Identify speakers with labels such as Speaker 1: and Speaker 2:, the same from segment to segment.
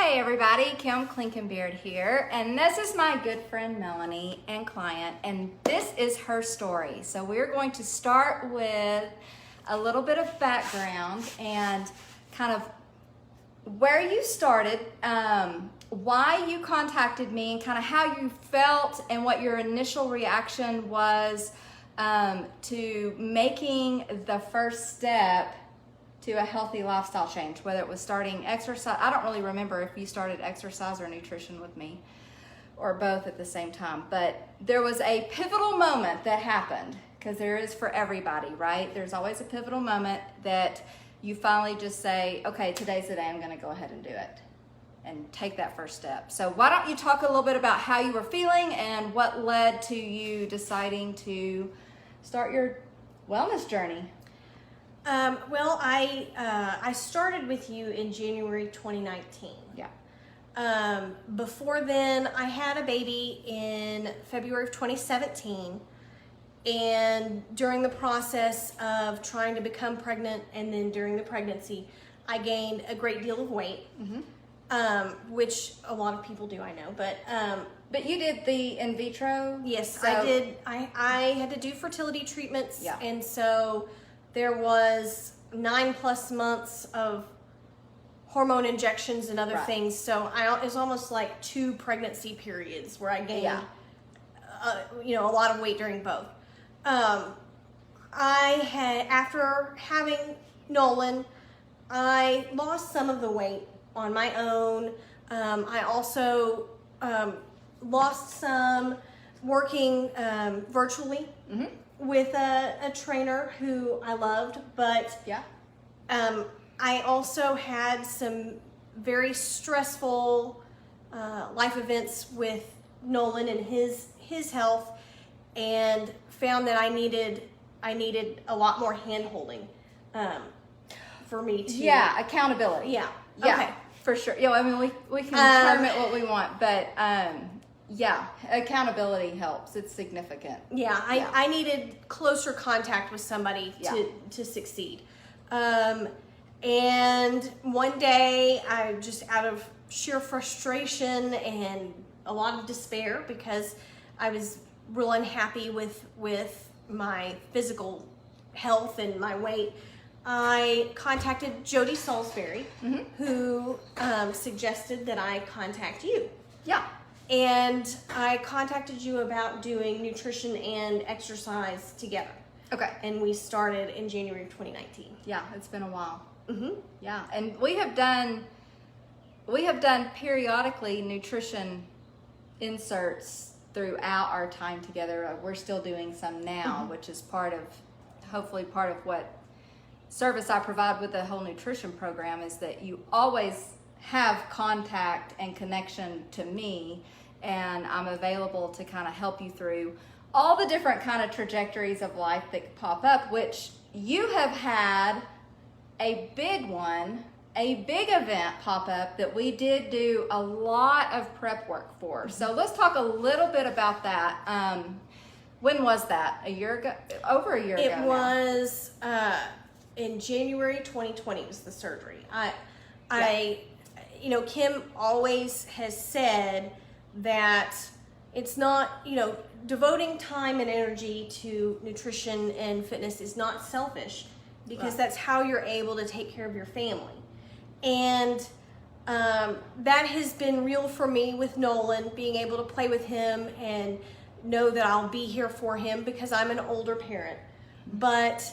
Speaker 1: Hey everybody, Kim Klinkenbeard here, and this is my good friend Melanie and client, and this is her story. So we're going to start with a little bit of background and kind of where you started, why you contacted me, and kind of how you felt and what your initial reaction was to making the first step to a healthy lifestyle change, whether it was starting exercise. I don't really remember if you started exercise or nutrition with me or both at the same time, but there was a pivotal moment that happened, because there is for everybody, right? There's always a pivotal moment that you finally just say, okay, today's the day I'm gonna go ahead and do it and take that first step. So why don't you talk a little bit about how you were feeling and what led to you deciding to start your wellness journey?
Speaker 2: Well, I started with you in January 2019.
Speaker 1: Yeah.
Speaker 2: Before then, I had a baby in February of 2017, and during the process of trying to become pregnant and then during the pregnancy, I gained a great deal of weight, which a lot of people do, I know,
Speaker 1: But you did the in vitro?
Speaker 2: yes,
Speaker 1: So-
Speaker 2: I did. I had to do fertility treatments,
Speaker 1: Yeah.
Speaker 2: and so there was 9+ months of hormone injections and other
Speaker 1: Right.
Speaker 2: things. So it was almost like 2 pregnancy periods where I gained,
Speaker 1: Yeah.
Speaker 2: a lot of weight during both. I had, after having Nolan, I lost some of the weight on my own. I also lost some working virtually with a trainer who I loved, but
Speaker 1: Yeah.
Speaker 2: I also had some very stressful life events with Nolan and his health, and found that I needed a lot more hand holding for me to
Speaker 1: Accountability.
Speaker 2: yeah
Speaker 1: Yeah,
Speaker 2: okay.
Speaker 1: for sure. Yeah, I mean, we can term it what we want, but yeah, accountability helps. It's significant.
Speaker 2: Yeah,
Speaker 1: Yeah.
Speaker 2: I needed closer contact with somebody
Speaker 1: Yeah.
Speaker 2: to succeed. And one day, I just, out of sheer frustration and a lot of despair, because I was real unhappy with my physical health and my weight, I contacted Jody Salisbury, who suggested that I contact you.
Speaker 1: Yeah.
Speaker 2: And I contacted you about doing nutrition and exercise together.
Speaker 1: Okay.
Speaker 2: And we started in January of 2019.
Speaker 1: Yeah, it's been a while.
Speaker 2: Mm-hmm.
Speaker 1: Yeah, and we have done periodically nutrition inserts throughout our time together. We're still doing some now, which is hopefully part of what service I provide with the whole nutrition program, is that you always have contact and connection to me, and I'm available to kind of help you through all the different kind of trajectories of life that could pop up, which you have had a big event pop up that we did do a lot of prep work for. So let's talk a little bit about that. When was that? A year ago? Over a year ago
Speaker 2: It
Speaker 1: now.
Speaker 2: was in January 2020 was the surgery. Kim always has said that it's not, devoting time and energy to nutrition and fitness is not selfish, because
Speaker 1: Right.
Speaker 2: that's how you're able to take care of your family. And that has been real for me with Nolan, being able to play with him and know that I'll be here for him because I'm an older parent. But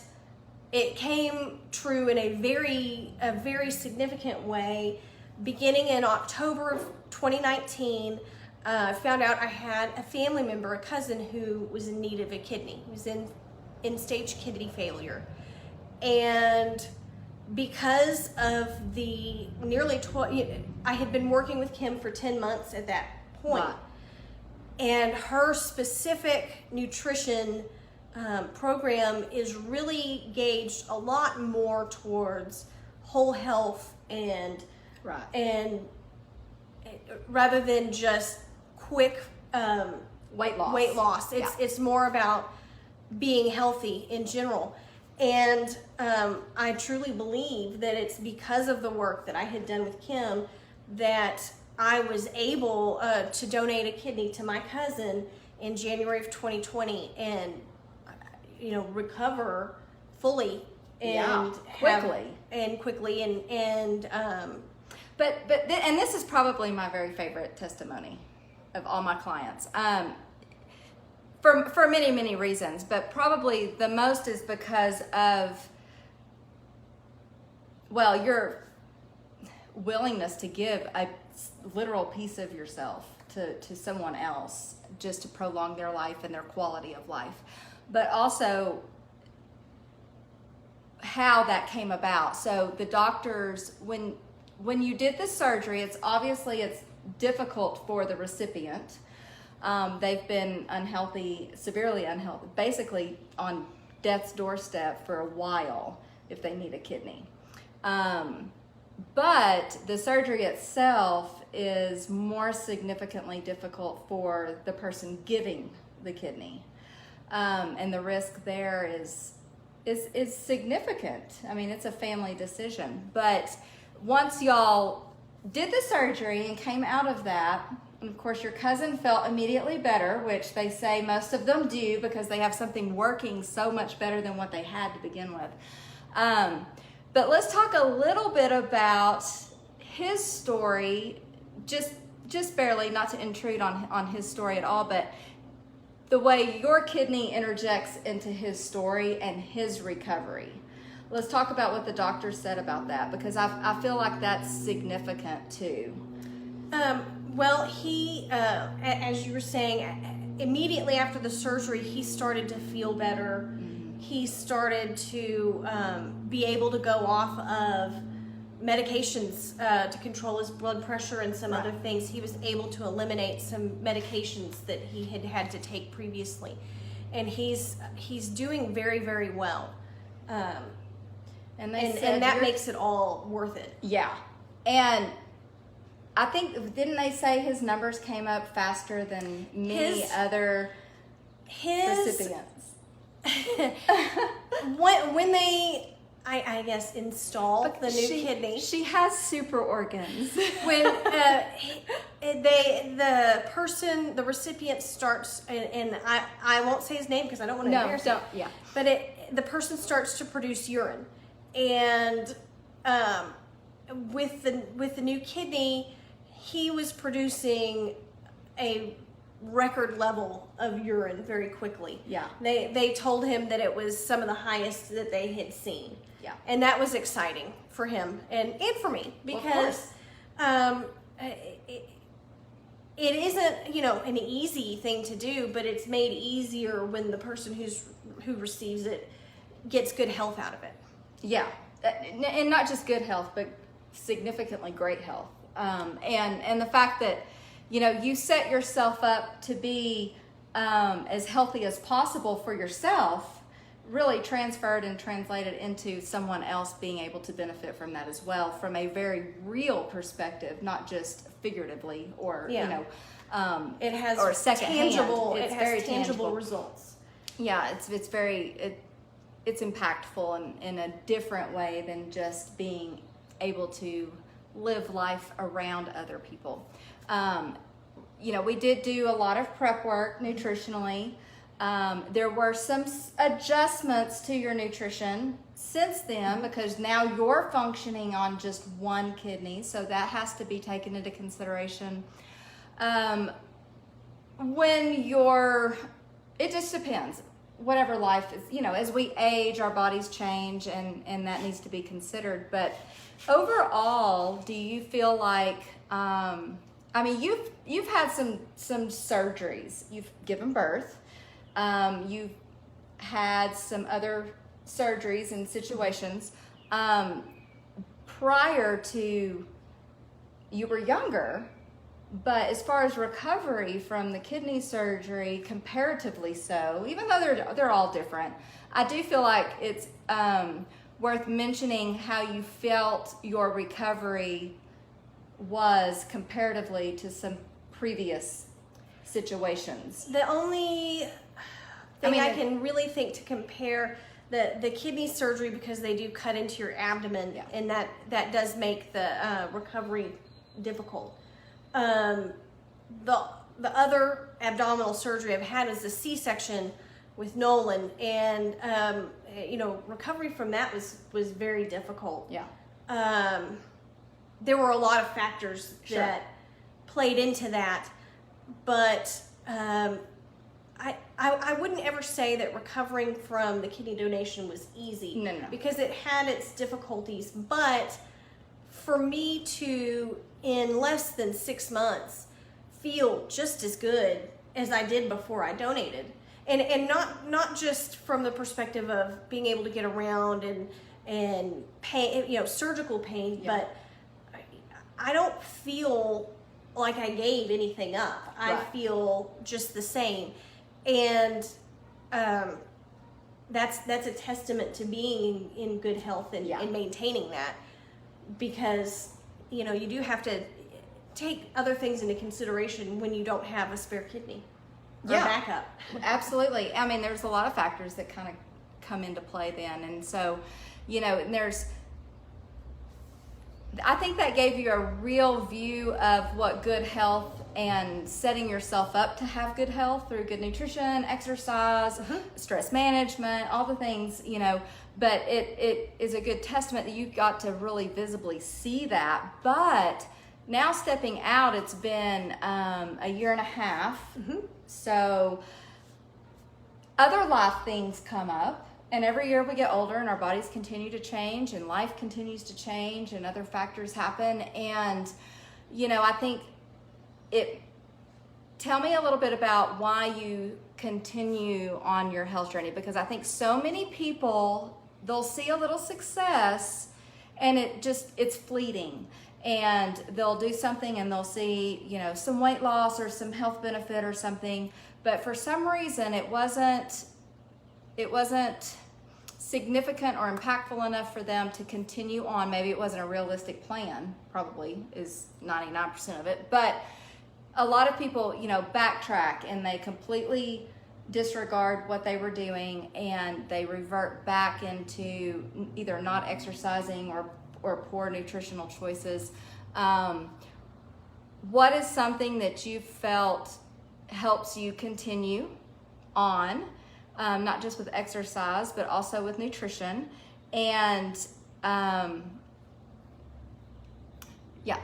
Speaker 2: it came true in a very significant way. Beginning in October of 2019, I found out I had a family member, a cousin, who was in need of a kidney. He was in end-stage kidney failure. And because of the I had been working with Kim for 10 months at that point.
Speaker 1: Right.
Speaker 2: And her specific nutrition program is really gauged a lot more towards whole health and rather than just quick
Speaker 1: weight loss.
Speaker 2: It's more about being healthy in general. And I truly believe that it's because of the work that I had done with Kim that I was able to donate a kidney to my cousin in January of 2020 and, recover fully and quickly
Speaker 1: and this is probably my very favorite testimony of all my clients. For many reasons, but probably the most is because of, well, your willingness to give a literal piece of yourself to someone else just to prolong their life and their quality of life, but also how that came about. So the doctors, when you did the surgery, it's difficult for the recipient. They've been severely unhealthy, basically on death's doorstep for a while if they need a kidney. But the surgery itself is more significantly difficult for the person giving the kidney. And the risk there is significant. I mean, it's a family decision. But once y'all did the surgery and came out of that, and of course your cousin felt immediately better, which they say most of them do because they have something working so much better than what they had to begin with. But let's talk a little bit about his story, just barely, not to intrude on his story at all, but the way your kidney interjects into his story and his recovery. Let's talk about what the doctor said about that, because I feel like that's significant too.
Speaker 2: Well, he, as you were saying, immediately after the surgery, he started to feel better. He started to be able to go off of medications to control his blood pressure and some other things. He was able to eliminate some medications that he had to take previously, and he's doing very, very well. And that makes it all worth it.
Speaker 1: Yeah, and I think, didn't they say his numbers came up faster than many other recipients?
Speaker 2: when they, I guess, install the new kidney.
Speaker 1: She has super organs.
Speaker 2: When the recipient starts, and I won't say his name because I don't want to embarrass him.
Speaker 1: Yeah.
Speaker 2: But the person starts to produce urine, and with the new kidney, he was producing a record level of urine very quickly.
Speaker 1: Yeah.
Speaker 2: They told him that it was some of the highest that they had seen.
Speaker 1: Yeah.
Speaker 2: And that was exciting for him and for me, because it isn't, an easy thing to do, but it's made easier when the person who receives it gets good health out of it.
Speaker 1: Yeah. And not just good health, but significantly great health. And the fact that, you set yourself up to be as healthy as possible for yourself really transferred and translated into someone else being able to benefit from that as well, from a very real perspective, not just figuratively or,
Speaker 2: it has
Speaker 1: or secondhand.
Speaker 2: It has tangible results.
Speaker 1: Yeah, it's very impactful in a different way than just being able to live life around other people. We did do a lot of prep work nutritionally. There were some adjustments to your nutrition since then, because now you're functioning on just one kidney, so that has to be taken into consideration. It just depends. Whatever life is, as we age, our bodies change, and that needs to be considered. But overall, do you feel like, you've had some surgeries. You've given birth. You've had some other surgeries and situations prior to you were younger. But as far as recovery from the kidney surgery, comparatively so, even though they're all different, I do feel like it's worth mentioning how you felt your recovery was comparatively to some previous situations.
Speaker 2: The only thing I can really think to compare the kidney surgery, because they do cut into your abdomen, and that does make the recovery difficult. The other abdominal surgery I've had is a C-section with Nolan, and recovery from that was very difficult.
Speaker 1: Yeah.
Speaker 2: There were a lot of factors
Speaker 1: Sure.
Speaker 2: that played into that, but I wouldn't ever say that recovering from the kidney donation was easy.
Speaker 1: No.
Speaker 2: Because it had its difficulties. But for me to, in less than 6 months, feel just as good as I did before I donated, and not just from the perspective of being able to get around and pain, surgical pain,
Speaker 1: Yeah.
Speaker 2: but I don't feel like I gave anything up. I
Speaker 1: Right.
Speaker 2: feel just the same, and that's a testament to being in good health and,
Speaker 1: Yeah.
Speaker 2: and maintaining that, because you do have to take other things into consideration when you don't have a spare kidney or
Speaker 1: Yeah.
Speaker 2: backup.
Speaker 1: Absolutely. I mean, there's a lot of factors that kind of come into play then. And so, I think that gave you a real view of what good health and setting yourself up to have good health through good nutrition, exercise, stress management, all the things, but it is a good testament that you got to really visibly see that. But now stepping out, it's been a year and a half. So other life things come up, and every year we get older and our bodies continue to change and life continues to change and other factors happen. And, I think tell me a little bit about why you continue on your health journey, because I think so many people, they'll see a little success and it's fleeting. And they'll do something and they'll see, some weight loss or some health benefit or something. But for some reason, it wasn't significant or impactful enough for them to continue on. Maybe it wasn't a realistic plan, probably is 99% of it. But a lot of people, backtrack and they completely disregard what they were doing and they revert back into either not exercising or poor nutritional choices. What is something that you felt helps you continue on, not just with exercise, but also with nutrition? And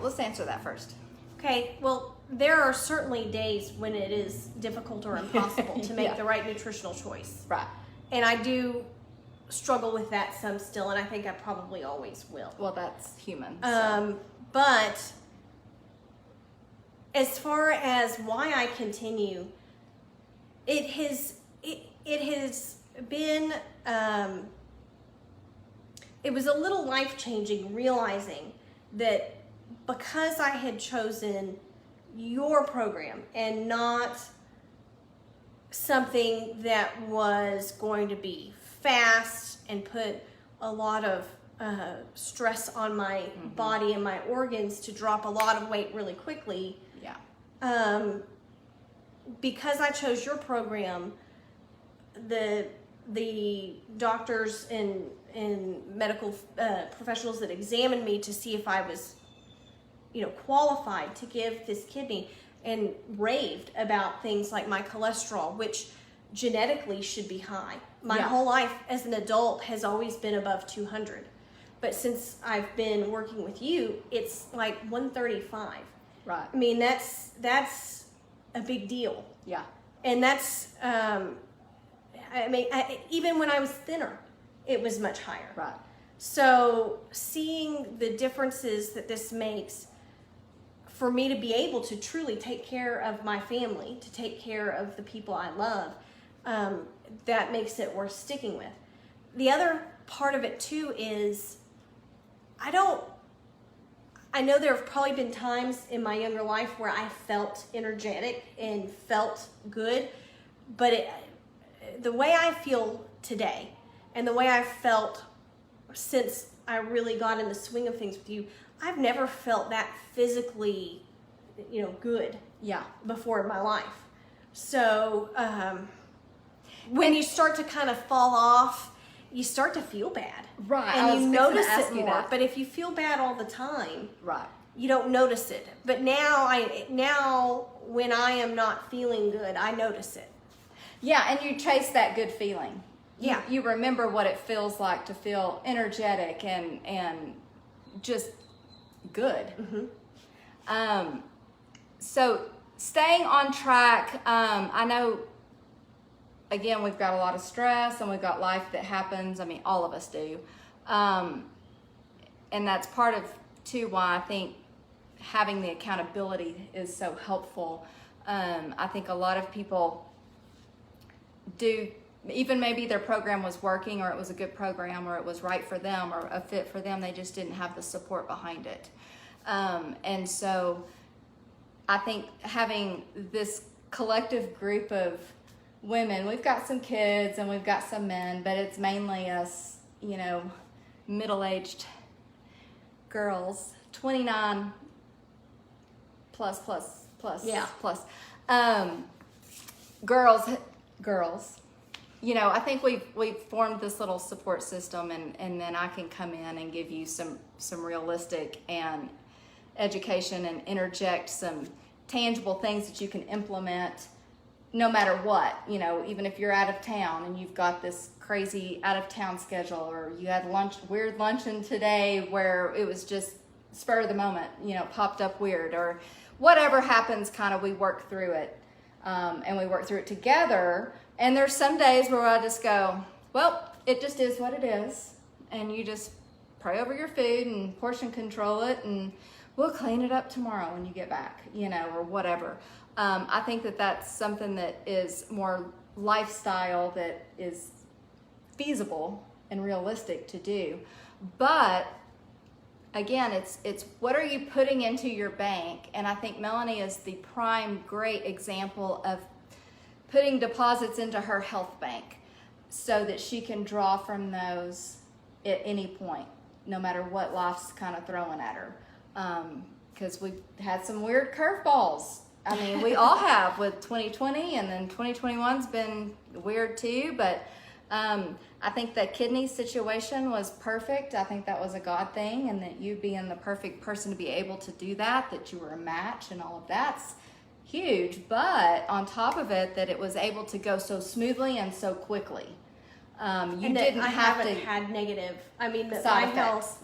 Speaker 1: let's answer that first.
Speaker 2: Okay, well, there are certainly days when it is difficult or impossible to make
Speaker 1: Yeah.
Speaker 2: the right nutritional choice.
Speaker 1: Right.
Speaker 2: And I do struggle with that some still, and I think I probably always will.
Speaker 1: Well, that's human. So.
Speaker 2: But as far as why I continue, it has been it was a little life-changing realizing that because I had chosen your program and not something that was going to be fast and put a lot of stress on my body and my organs to drop a lot of weight really quickly.
Speaker 1: Yeah.
Speaker 2: Because I chose your program, the doctors and medical professionals that examined me to see if I was, qualified to give this kidney, and raved about things like my cholesterol, which genetically should be high. My
Speaker 1: Yeah.
Speaker 2: whole life as an adult has always been above 200. But since I've been working with you, it's like 135.
Speaker 1: Right.
Speaker 2: I mean, that's a big deal.
Speaker 1: Yeah.
Speaker 2: And that's, even when I was thinner, it was much higher.
Speaker 1: Right.
Speaker 2: So seeing the differences that this makes for me to be able to truly take care of my family, to take care of the people I love, that makes it worth sticking with. The other part of it too is I know there have probably been times in my younger life where I felt energetic and felt good, but the way I feel today and the way I felt since I really got in the swing of things with you, I've never felt that physically, good
Speaker 1: Yeah.
Speaker 2: before in my life. So when you start to kind of fall off, you start to feel bad.
Speaker 1: Right.
Speaker 2: And you notice it more.
Speaker 1: That.
Speaker 2: But if you feel bad all the time,
Speaker 1: right,
Speaker 2: you don't notice it. But now when I am not feeling good, I notice it.
Speaker 1: Yeah, and you chase that good feeling.
Speaker 2: Yeah.
Speaker 1: You remember what it feels like to feel energetic and just good.
Speaker 2: Mm-hmm.
Speaker 1: So staying on track, I know, again, we've got a lot of stress and we've got life that happens. I mean, all of us do. And that's part of, too, why I think having the accountability is so helpful. I think a lot of people do, even maybe their program was working or it was a good program or it was right for them or a fit for them, they just didn't have the support behind it. And so I think having this collective group of women, we've got some kids and we've got some men, but it's mainly us, you know, middle-aged girls, 29 plus,
Speaker 2: Yeah.
Speaker 1: plus. Girls, you know, I think we've formed this little support system, and then I can come in and give you some realistic and education and interject some tangible things that you can implement no matter what. You know, even if you're out of town and you've got this crazy out of town schedule, or you had weird luncheon today where it was just spur of the moment, you know, popped up weird, or whatever happens, kind of, we work through it. And we work through it together. And there's some days where I just go, well, it just is what it is. And you just pray over your food and portion control it, and we'll clean it up tomorrow when you get back, you know, or whatever. I think that that's something that is more lifestyle, that is feasible and realistic to do. But again, it's what are you putting into your bank? And I think Melanie is the prime great example of putting deposits into her health bank so that she can draw from those at any point, no matter what life's kind of throwing at her. Because we've had some weird curveballs. I mean, we all have with 2020, and then 2021's been weird too, but I think that kidney situation was perfect. I think that was a God thing, and that you being the perfect person to be able to do that you were a match and all of that's huge. But on top of it, that it was able to go so smoothly and so quickly.
Speaker 2: I haven't had negative. I mean, my health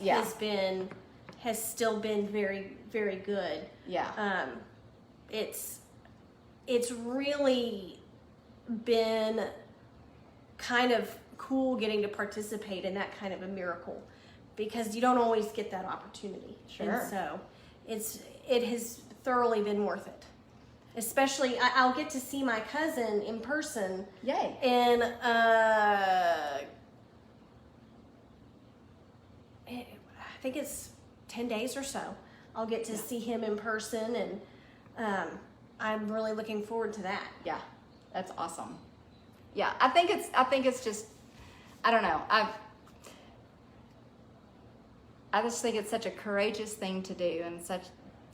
Speaker 2: has still been very, very good.
Speaker 1: Yeah.
Speaker 2: It's really been kind of cool getting to participate in that kind of a miracle, because you don't always get that opportunity.
Speaker 1: Sure.
Speaker 2: And so it has thoroughly been worth it. Especially, I'll get to see my cousin in person.
Speaker 1: Yay.
Speaker 2: In I think it's 10 days or so. I'll get to see him in person, and I'm really looking forward to that.
Speaker 1: Yeah, that's awesome. Yeah, I think it's just, I don't know. I just think it's such a courageous thing to do, and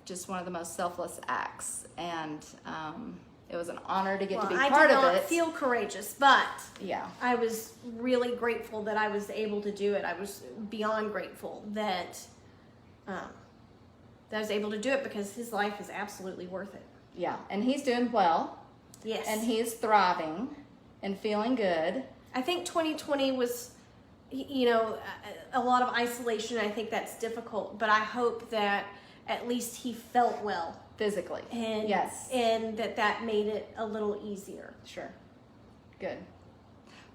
Speaker 1: just one of the most selfless acts. And it was an honor to get to be part of it.
Speaker 2: I did not feel courageous, but
Speaker 1: yeah,
Speaker 2: I was really grateful that I was able to do it. I was beyond grateful that I was able to do it, because his life is absolutely worth it.
Speaker 1: Yeah, and he's doing well.
Speaker 2: Yes.
Speaker 1: And he's thriving and feeling good.
Speaker 2: I think 2020 was, you know, a lot of isolation. I think that's difficult, but I hope that at least he felt well.
Speaker 1: Physically.
Speaker 2: And
Speaker 1: yes.
Speaker 2: And that made it a little easier.
Speaker 1: Sure. Good.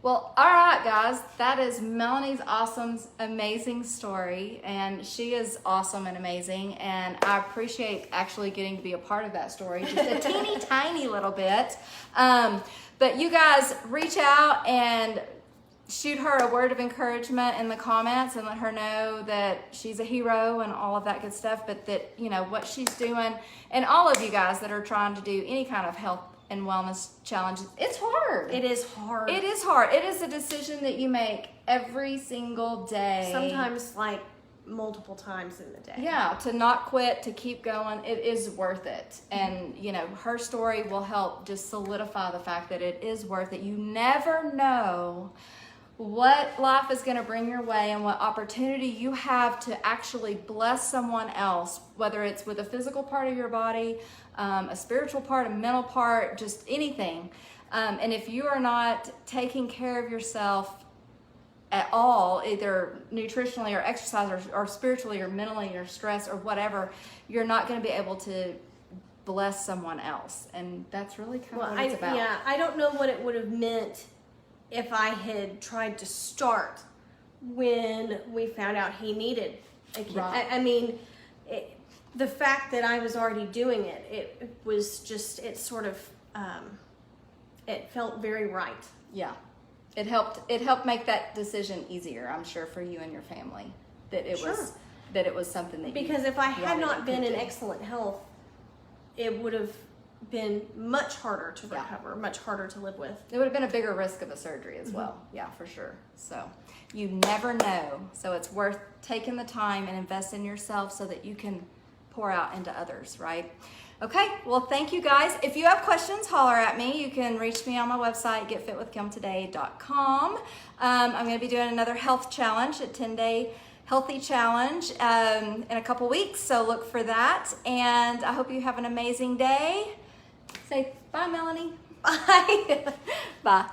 Speaker 1: Well, all right, guys. That is Melanie's awesome, amazing story. And she is awesome and amazing. And I appreciate actually getting to be a part of that story. Just a teeny tiny little bit. But you guys reach out and shoot her a word of encouragement in the comments, and let her know that she's a hero and all of that good stuff. But that, you know, what she's doing, and all of you guys that are trying to do any kind of health and wellness challenges, it's hard.
Speaker 2: It is hard.
Speaker 1: It is hard. It is a decision that you make every single day.
Speaker 2: Sometimes like multiple times in the day.
Speaker 1: Yeah, to not quit, to keep going, it is worth it. And, you know, her story will help just solidify the fact that it is worth it. You never know what life is going to bring your way and what opportunity you have to actually bless someone else, whether it's with a physical part of your body, a spiritual part, a mental part, just anything. And if you are not taking care of yourself at all, either nutritionally or exercise or spiritually or mentally or stress or whatever, you're not going to be able to bless someone else. And that's really kind of what it's about.
Speaker 2: Yeah, I don't know what it would have meant if I had tried to start when we found out he needed a kid.
Speaker 1: Right.
Speaker 2: I mean, the fact that I was already doing it, it was just, it sort of, it felt very right.
Speaker 1: Yeah. It helped make that decision easier, I'm sure, for you and your family. That it was something that
Speaker 2: because if I had not been in
Speaker 1: do.
Speaker 2: excellent health, it would have been much harder to recover, much harder to live with.
Speaker 1: It would have been a bigger risk of a surgery as well. Yeah, for sure. So you never know. So it's worth taking the time and invest in yourself so that you can pour out into others, right? Okay, well, thank you guys. If you have questions, holler at me. You can reach me on my website, getfitwithkimtoday.com. I'm going to be doing another health challenge, a 10-day healthy challenge in a couple weeks, so look for that. And I hope you have an amazing day. Say bye, Melanie.
Speaker 2: Bye.
Speaker 1: Bye.